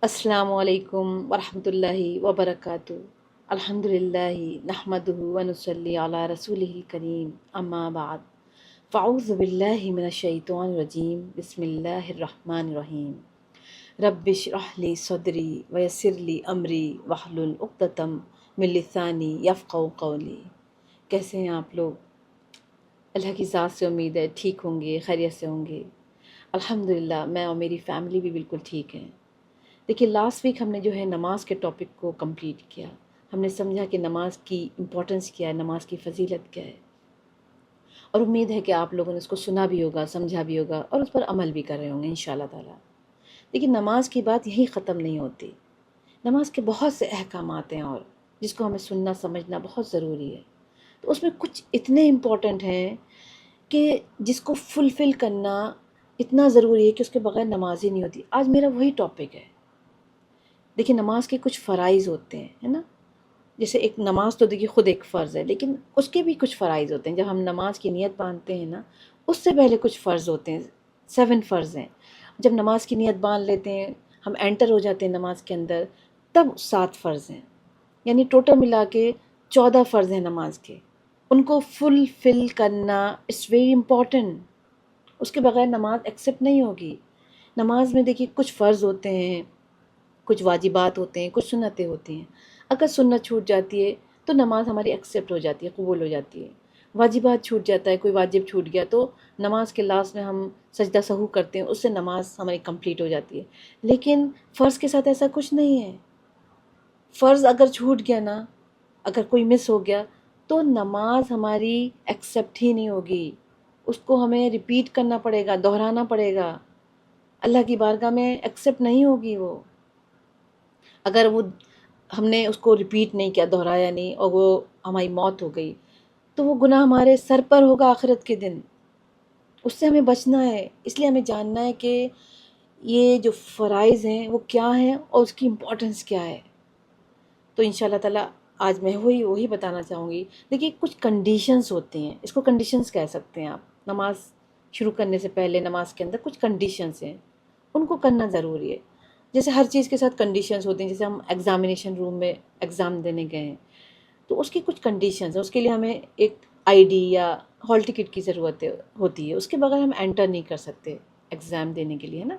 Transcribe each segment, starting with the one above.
السلام علیکم ورحمۃ اللہ وبرکاتہ۔ الحمد للہ نحمدہ ونصلی علی رسولہ الکریم، اما بعد فاعوذ باللہ من الشیطان الرجیم، بسم اللہ الرحمن الرحیم۔ رب اشرح لی صدری ویسر لی امری واحلل عقدۃ من لسانی یفقہوا قولی۔ کیسے ہیں آپ لوگ؟ اللہ کی ذات سے امید ہے ٹھیک ہوں گے، خیریت سے ہوں گے۔ الحمدللہ میں اور میری فیملی بھی بالکل ٹھیک ہیں۔ دیکھیے لاسٹ ویک ہم نے جو ہے نماز کے ٹاپک کو کمپلیٹ کیا۔ ہم نے سمجھا کہ نماز کی امپورٹنس کیا ہے، نماز کی فضیلت کیا ہے، اور امید ہے کہ آپ لوگوں نے اس کو سنا بھی ہوگا، سمجھا بھی ہوگا، اور اس پر عمل بھی کر رہے ہوں گے انشاءاللہ تعالیٰ۔ لیکن نماز کی بات یہی ختم نہیں ہوتی۔ نماز کے بہت سے احکامات ہیں اور جس کو ہمیں سننا سمجھنا بہت ضروری ہے۔ تو اس میں کچھ اتنے امپورٹنٹ ہیں کہ جس کو فلفل کرنا اتنا ضروری ہے کہ اس کے بغیر نماز ہی نہیں ہوتی۔ آج میرا وہی ٹاپک ہے۔ دیکھیں نماز کے کچھ فرائض ہوتے ہیں، ہے نا؟ جیسے ایک نماز تو دیکھیے خود ایک فرض ہے، لیکن اس کے بھی کچھ فرائض ہوتے ہیں۔ جب ہم نماز کی نیت باندھتے ہیں نا، اس سے پہلے کچھ فرض ہوتے ہیں، 7 فرض ہیں۔ جب نماز کی نیت باندھ لیتے ہیں، ہم انٹر ہو جاتے ہیں نماز کے اندر، تب 7 فرض ہیں، یعنی ٹوٹل ملا کے 14 فرض ہیں نماز کے۔ ان کو فل کرنا اٹس ویری امپورٹنٹ۔ اس کے بغیر نماز ایکسیپٹ نہیں ہوگی۔ نماز میں دیکھیے کچھ فرض ہوتے ہیں، کچھ واجبات ہوتے ہیں، کچھ سنتیں ہوتی ہیں۔ اگر سنت چھوٹ جاتی ہے تو نماز ہماری ایکسیپٹ ہو جاتی ہے، قبول ہو جاتی ہے۔ واجبات چھوٹ جاتا ہے، کوئی واجب چھوٹ گیا تو نماز کے لاسٹ میں ہم سجدہ سہو کرتے ہیں، اس سے نماز ہماری کمپلیٹ ہو جاتی ہے۔ لیکن فرض کے ساتھ ایسا کچھ نہیں ہے۔ فرض اگر چھوٹ گیا نا، اگر کوئی مس ہو گیا تو نماز ہماری ایکسیپٹ ہی نہیں ہوگی۔ اس کو ہمیں ریپیٹ کرنا پڑے گا، دہرانا پڑے گا۔ اللہ کی بارگاہ میں ایکسیپٹ نہیں ہوگی وہ۔ اگر وہ ہم نے اس کو ریپیٹ نہیں کیا، دہرایا نہیں، اور وہ ہماری موت ہو گئی تو وہ گناہ ہمارے سر پر ہوگا آخرت کے دن۔ اس سے ہمیں بچنا ہے۔ اس لیے ہمیں جاننا ہے کہ یہ جو فرائض ہیں وہ کیا ہیں اور اس کی امپورٹنس کیا ہے۔ تو انشاءاللہ تعالیٰ آج میں وہی بتانا چاہوں گی۔ دیکھیے کچھ کنڈیشنز ہوتے ہیں، اس کو کنڈیشنز کہہ سکتے ہیں آپ۔ نماز شروع کرنے سے پہلے نماز کے اندر کچھ کنڈیشنز ہیں، ان کو کرنا ضروری ہے۔ جیسے ہر چیز کے ساتھ کنڈیشنز ہوتی ہیں۔ جیسے ہم ایگزامینیشن روم میں ایگزام دینے گئے ہیں تو اس کی کچھ کنڈیشنز ہیں، اس کے لیے ہمیں ایک آئی ڈی یا ہال ٹکٹ کی ضرورت ہوتی ہے۔ اس کے بغیر ہم انٹر نہیں کر سکتے ایگزام دینے کے لیے، ہے نا؟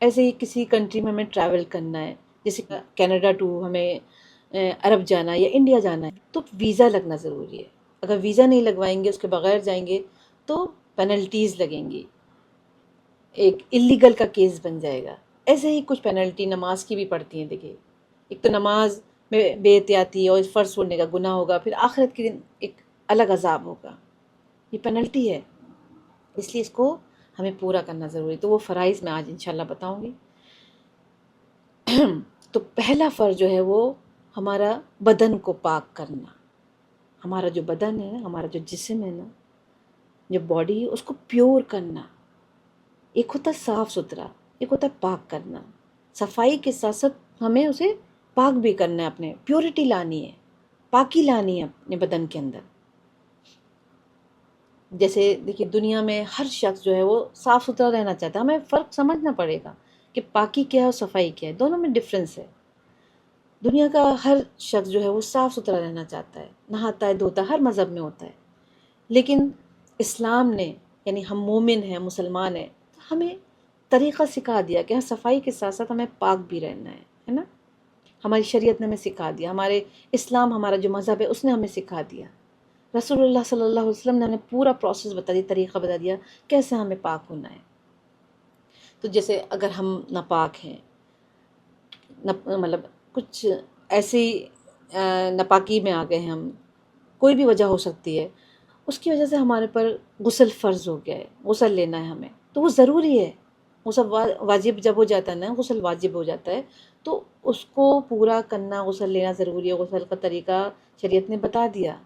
ایسے ہی کسی کنٹری میں ہمیں ٹریول کرنا ہے، جیسے کینیڈا ٹو ہمیں عرب جانا ہے یا انڈیا جانا ہے تو ویزا لگنا ضروری ہے۔ اگر ویزا نہیں لگوائیں گے، اس کے بغیر جائیں گے تو پینلٹیز لگیں گی، ایک اللیگل کا کیس بن جائے گا۔ ایسے ہی کچھ پینلٹی نماز کی بھی پڑتی ہیں۔ دیکھیے ایک تو نماز میں بے احتیاطی اور فرض چھوڑنے کا گناہ ہوگا، پھر آخرت کے دن ایک الگ عذاب ہوگا، یہ پینلٹی ہے۔ اس لیے اس کو ہمیں پورا کرنا ضروری ہے۔ تو وہ فرائض میں آج انشاءاللہ بتاؤں گی۔ تو پہلا فرض جو ہے وہ ہمارا بدن کو پاک کرنا۔ ہمارا جو بدن ہے، ہمارا جو جسم ہے نا، جو باڈی ہے، اس کو پیور کرنا۔ ایک ہوتا ہے صاف ستھرا، ایک ہوتا ہے پاک کرنا۔ صفائی کے ساتھ ساتھ ہمیں اسے پاک بھی کرنا ہے، اپنے پیورٹی لانی ہے، پاکی لانی ہے اپنے بدن کے اندر۔ جیسے دیکھیے دنیا میں ہر شخص جو ہے وہ صاف ستھرا رہنا چاہتا ہے۔ ہمیں فرق سمجھنا پڑے گا کہ پاکی کیا ہے اور صفائی کیا ہے، دونوں میں ڈفرینس ہے۔ دنیا کا ہر شخص جو ہے وہ صاف ستھرا رہنا چاہتا ہے، نہاتا ہے دھوتا ہے، ہر مذہب میں ہوتا ہے۔ لیکن اسلام نے، یعنی ہم مومن ہیں، مسلمان ہیں، ہمیں طریقہ سکھا دیا کہ ہاں صفائی کے ساتھ ساتھ ہمیں پاک بھی رہنا ہے نا؟ ہماری شریعت نے ہمیں سکھا دیا، ہمارے اسلام ہمارا جو مذہب ہے اس نے ہمیں سکھا دیا۔ رسول اللہ صلی اللہ علیہ وسلم نے ہمیں پورا پروسیس بتا دیا، طریقہ بتا دیا کیسے ہمیں پاک ہونا ہے۔ تو جیسے اگر ہم ناپاک ہیں، مطلب کچھ ایسی ناپاکی میں آ گئے ہیں ہم، کوئی بھی وجہ ہو سکتی ہے، اس کی وجہ سے ہمارے پر غسل فرض ہو گیا ہے، غسل لینا ہے ہمیں، تو وہ ضروری ہے۔ غسل واجب جب ہو جاتا ہے نا، غسل واجب ہو جاتا ہے تو اس کو پورا کرنا، غسل لینا ضروری ہے۔ غسل کا طریقہ شریعت نے بتا دیا،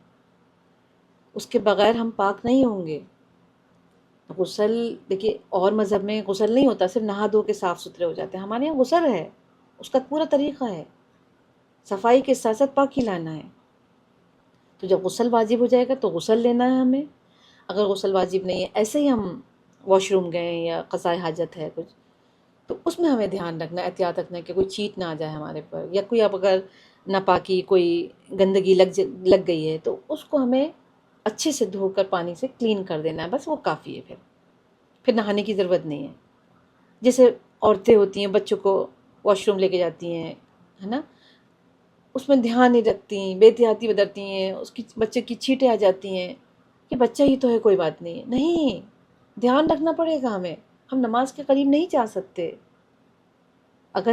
اس کے بغیر ہم پاک نہیں ہوں گے۔ غسل دیکھیے اور مذہب میں غسل نہیں ہوتا، صرف نہا دھو کے صاف ستھرے ہو جاتے ہیں۔ ہمارے یہاں غسل ہے، اس کا پورا طریقہ ہے، صفائی کے ساتھ ساتھ پاکی لانا ہے۔ تو جب غسل واجب ہو جائے گا تو غسل لینا ہے ہمیں۔ اگر غسل واجب نہیں ہے، ایسے ہی ہم واش روم گئے یا قضاء حاجت ہے کچھ، تو اس میں ہمیں دھیان رکھنا، احتیاط رکھنا ہے کہ کوئی چیٹ نہ آ جائے ہمارے پر، یا کوئی اب اگر ناپاکی کوئی گندگی لگ گئی ہے تو اس کو ہمیں اچھے سے دھو کر پانی سے کلین کر دینا ہے، بس وہ کافی ہے، پھر نہانے کی ضرورت نہیں ہے۔ جیسے عورتیں ہوتی ہیں بچوں کو واش روم لے کے جاتی ہیں، ہے نا، اس میں دھیان نہیں رکھتی، بے احتیاطی برتتی ہیں، اس کی بچے کی چھینٹیں آ جاتی ہیں کہ بچہ ہی تو ہے کوئی بات نہیں، نہیں، دھیان رکھنا پڑے گا ہمیں، ہم نماز کے قریب نہیں جا سکتے۔ اگر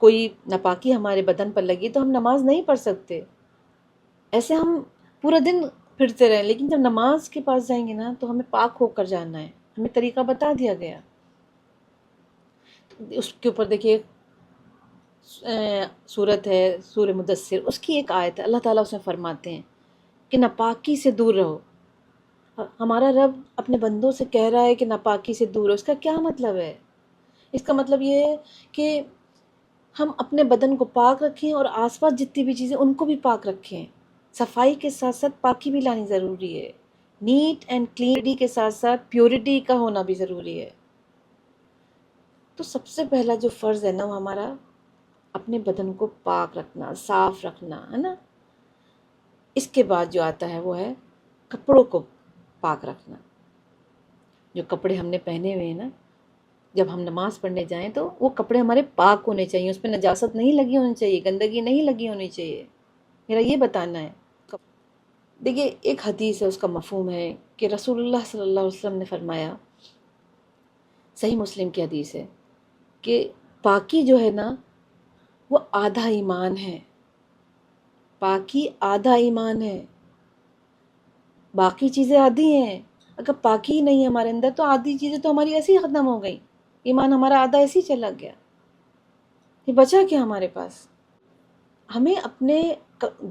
کوئی ناپاکی ہمارے بدن پر لگی تو ہم نماز نہیں پڑھ سکتے۔ ایسے ہم پورا دن پھرتے رہیں، لیکن جب نماز کے پاس جائیں گے نا تو ہمیں پاک ہو کر جانا ہے، ہمیں طریقہ بتا دیا گیا۔ اس کے اوپر دیکھیے صورت ہے سورہ مدثر، اس کی ایک آیت ہے، اللہ تعالیٰ اس میں فرماتے ہیں کہ ناپاکی سے دور رہو۔ ہمارا رب اپنے بندوں سے کہہ رہا ہے کہ ناپاکی سے دور رہو، اس کا کیا مطلب ہے؟ اس کا مطلب یہ ہے کہ ہم اپنے بدن کو پاک رکھیں اور آس پاس جتنی بھی چیزیں ان کو بھی پاک رکھیں۔ صفائی کے ساتھ ساتھ پاکی بھی لانی ضروری ہے، نیٹ اینڈ کلینٹی کے ساتھ ساتھ پیورٹی کا ہونا بھی ضروری ہے۔ تو سب سے پہلا جو فرض ہے نا وہ ہمارا اپنے بدن کو پاک رکھنا، صاف رکھنا ہے نا۔ اس کے بعد جو آتا ہے وہ ہے کپڑوں کو پاک رکھنا۔ جو کپڑے ہم نے پہنے ہوئے ہیں نا، جب ہم نماز پڑھنے جائیں تو وہ کپڑے ہمارے پاک ہونے چاہیے، اس پہ نجاست نہیں لگی ہونی چاہیے، گندگی نہیں لگی ہونی چاہیے، میرا یہ بتانا ہے۔ دیکھیے ایک حدیث ہے، اس کا مفہوم ہے کہ رسول اللہ صلی اللہ علیہ وسلم نے فرمایا، صحیح مسلم کی حدیث ہے، کہ پاکی جو ہے نا وہ آدھا ایمان ہے، پاکی آدھا ایمان ہے، باقی چیزیں آدھی ہیں۔ اگر پاکی ہی نہیں ہے ہمارے اندر تو آدھی چیزیں تو ہماری ایسے ہی ختم ہو گئیں، ایمان ہمارا آدھا ایسے ہی چلا گیا، یہ بچا کیا ہمارے پاس؟ ہمیں اپنے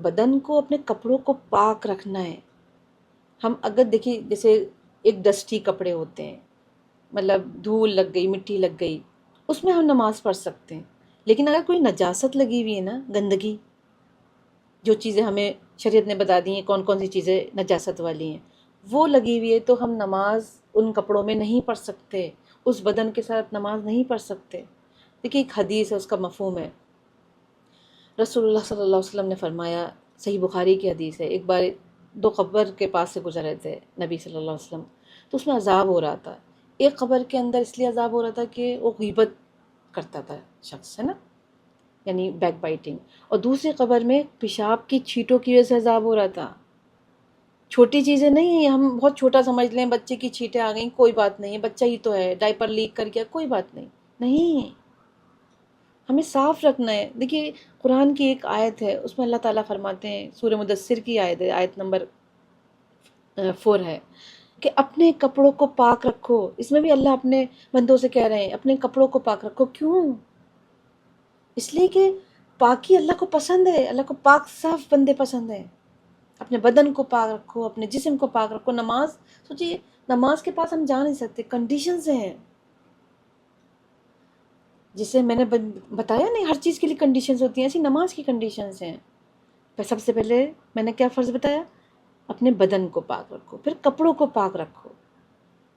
بدن کو، اپنے کپڑوں کو پاک رکھنا ہے۔ ہم اگر دیکھیے جیسے ایک ڈسٹی کپڑے ہوتے ہیں، مطلب دھول لگ گئی، مٹی لگ گئی، اس میں ہم نماز پڑھ سکتے ہیں، لیکن اگر کوئی نجاست لگی ہوئی ہے نا، گندگی، جو چیزیں ہمیں شریعت نے بتا دی ہیں کون کون سی چیزیں نجاست والی ہیں، وہ لگی ہوئی ہے تو ہم نماز ان کپڑوں میں نہیں پڑھ سکتے، اس بدن کے ساتھ نماز نہیں پڑھ سکتے۔ دیکھیے ایک حدیث ہے، اس کا مفہوم ہے، رسول اللہ صلی اللہ علیہ وسلم نے فرمایا، صحیح بخاری کی حدیث ہے، ایک بار دو قبر کے پاس سے گزرے تھے نبی صلی اللہ علیہ وسلم، تو اس میں عذاب ہو رہا تھا۔ ایک قبر کے اندر اس لیے عذاب ہو رہا تھا کہ وہ غیبت کرتا تھا شخص، ہے نا، یعنی بیک بائٹنگ، اور دوسری قبر میں پیشاب کی چھینٹوں کی وجہ سے عذاب ہو رہا تھا۔ چھوٹی چیزیں نہیں ہیں، ہم بہت چھوٹا سمجھ لیں، بچے کی چھینٹیں آ گئیں کوئی بات نہیں ہے، بچہ ہی تو ہے، ڈائپر لیک کر گیا کوئی بات نہیں، نہیں، ہمیں صاف رکھنا ہے۔ دیکھیے قرآن کی ایک آیت ہے، اس میں اللہ تعالیٰ فرماتے ہیں، سورہ مدثر کی آیت ہے، آیت نمبر 4 ہے، کہ اپنے کپڑوں کو پاک رکھو۔ اس میں بھی اللہ اپنے بندوں سے کہہ رہے ہیں اپنے کپڑوں کو پاک رکھو۔ کیوں؟ اس لیے کہ پاکی اللہ کو پسند ہے، اللہ کو پاک صاف بندے پسند ہیں۔ اپنے بدن کو پاک رکھو، اپنے جسم کو پاک رکھو۔ نماز، سوچیے نماز کے پاس ہم جا نہیں سکتے، کنڈیشنز ہیں، جسے میں نے بتایا نہیں، ہر چیز کے لیے کنڈیشنز ہوتی ہیں، ایسی نماز کی کنڈیشنز ہیں۔ سب سے پہلے میں نے کیا فرض بتایا؟ اپنے بدن کو پاک رکھو، پھر کپڑوں کو پاک رکھو۔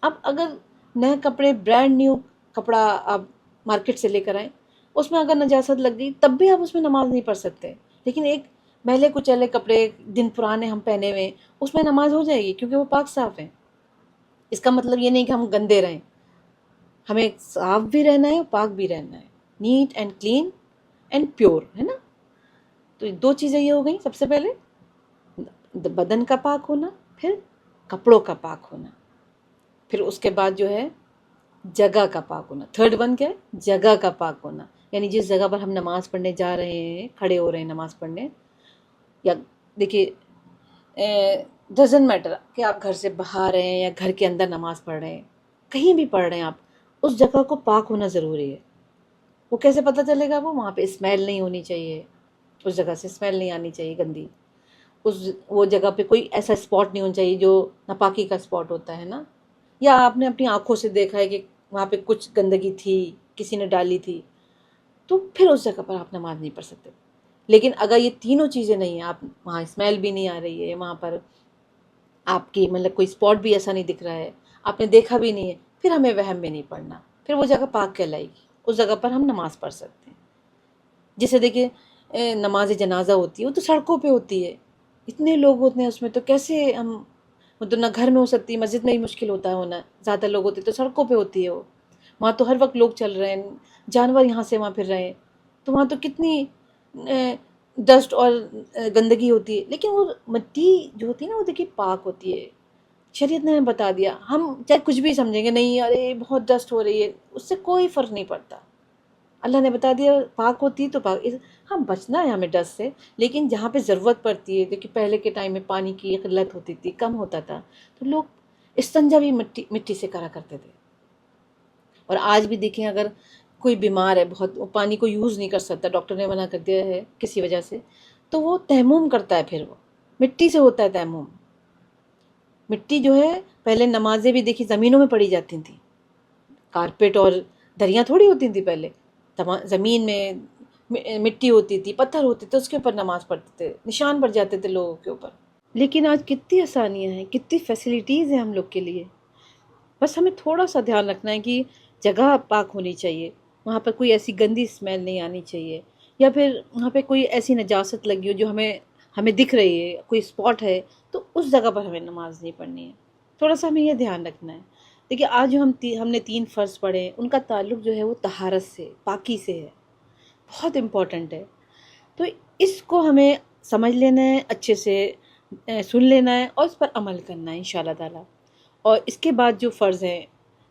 اب اگر نئے کپڑے، برانڈ نیو کپڑا آپ مارکیٹ سے لے کر آئیں، اس میں اگر نجاست لگ گئی تب بھی آپ اس میں نماز نہیں پڑھ سکتے، لیکن ایک میلے کچیلے کپڑے دن پرانے ہم پہنے ہوئے، اس میں نماز ہو جائے گی کیونکہ وہ پاک صاف ہیں۔ اس کا مطلب یہ نہیں کہ ہم گندے رہیں، ہمیں صاف بھی رہنا ہے اور پاک بھی رہنا ہے، neat and clean and pure, ہے نا۔ تو دو چیزیں یہ ہو گئیں، سب سے پہلے بدن کا پاک ہونا، پھر کپڑوں کا پاک ہونا، پھر اس کے بعد جو ہے جگہ کا پاک ہونا۔ تھرڈ ون کیا ہے؟ جگہ کا پاک ہونا، یعنی جس جگہ پر ہم نماز پڑھنے جا رہے ہیں، کھڑے ہو رہے ہیں نماز پڑھنے، یا دیکھیے ڈزنٹ میٹر کہ آپ گھر سے باہر ہیں یا گھر کے اندر نماز پڑھ رہے ہیں، کہیں بھی پڑھ رہے ہیں آپ، اس جگہ کو پاک ہونا ضروری ہے۔ وہ کیسے پتہ چلے گا؟ وہ وہاں پہ اسمیل نہیں ہونی چاہیے، اس جگہ سے اسمیل نہیں آنی چاہیے گندی، وہ جگہ پہ کوئی ایسا اسپاٹ نہیں ہونا چاہیے جو ناپاکی کا اسپاٹ ہوتا ہے نا، یا آپ نے اپنی آنکھوں سے دیکھا ہے کہ وہاں پہ کچھ گندگی تھی، کسی نے ڈالی تھی، تو پھر اس جگہ پر آپ نماز نہیں پڑھ سکتے۔ لیکن اگر یہ تینوں چیزیں نہیں ہیں، آپ وہاں اسمیل بھی نہیں آ رہی ہے، وہاں پر آپ کی مطلب کوئی اسپاٹ بھی ایسا نہیں دکھ رہا ہے، آپ نے دیکھا بھی نہیں ہے، پھر ہمیں وہم میں نہیں پڑنا، پھر وہ جگہ پاک کہلائے گی۔ اس جگہ پر ہم نماز پڑھ سکتے ہیں. جیسے دیکھیے نماز جنازہ ہوتی ہے وہ تو سڑکوں پہ ہوتی ہے، اتنے لوگ ہوتے ہیں اس میں، تو کیسے ہم، وہ تو نہ گھر میں ہو سکتی، مسجد میں ہی مشکل ہوتا ہے ہونا، زیادہ لوگ ہوتے تو سڑکوں پہ ہوتی ہے وہ. وہاں تو ہر وقت لوگ چل رہے ہیں، جانور یہاں سے وہاں پھر رہے ہیں، تو وہاں تو کتنی ڈسٹ اور گندگی ہوتی ہے. لیکن وہ مٹی جو ہوتی ہے نا وہ دیکھیے پاک ہوتی ہے. شریعت نے ہمیں بتا دیا، ہم چاہے کچھ بھی سمجھیں گے نہیں ارے بہت ڈسٹ ہو رہی ہے، اس سے کوئی فرق نہیں پڑتا. اللہ نے بتا دیا پاک ہوتی ہے تو پاک. ہم بچنا ہے ہمیں ڈسٹ سے، لیکن جہاں پہ ضرورت پڑتی ہے، دیکھیے پہلے کے ٹائم میں پانی کی قلت ہوتی تھی، کم ہوتا تھا، تو لوگ استنجا بھی مٹی سے کرا کرتے تھے. اور آج بھی دیکھیں اگر کوئی بیمار ہے بہت، وہ پانی کو یوز نہیں کر سکتا، ڈاکٹر نے منع کر دیا ہے کسی وجہ سے، تو وہ تیمم کرتا ہے، پھر وہ مٹی سے ہوتا ہے تیمم. مٹی جو ہے، پہلے نمازیں بھی دیکھی زمینوں میں پڑھی جاتی تھیں، کارپیٹ اور دریاں تھوڑی ہوتی تھیں پہلے، زمین میں مٹی ہوتی تھی، پتھر ہوتے تھے، اس کے اوپر نماز پڑھتے تھے، نشان پڑ جاتے تھے لوگوں کے اوپر. لیکن آج کتنی آسانیاں ہیں، کتنی فیسلٹیز ہیں ہم لوگ کے لیے. بس ہمیں تھوڑا سا دھیان رکھنا ہے کہ جگہ پاک ہونی چاہیے، وہاں پر کوئی ایسی گندی اسمیل نہیں آنی چاہیے، یا پھر وہاں پہ کوئی ایسی نجاست لگی ہو جو ہمیں دکھ رہی ہے، کوئی اسپاٹ ہے، تو اس جگہ پر ہمیں نماز نہیں پڑھنی ہے. تھوڑا سا ہمیں یہ دھیان رکھنا ہے. دیکھیے آج جو ہم نے 3 فرض پڑھے ہیں، ان کا تعلق جو ہے وہ طہارت سے، پاکی سے ہے، بہت امپورٹنٹ ہے. تو اس کو ہمیں سمجھ لینا ہے، اچھے سے سن لینا ہے، اور اس پر عمل کرنا ہے انشاءاللہ تعالی. اور اس کے بعد جو فرض ہیں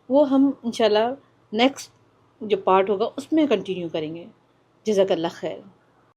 وہ ہم انشاءاللہ نیکسٹ جو پارٹ ہوگا اس میں کنٹینیو کریں گے. جزاک اللہ خیر.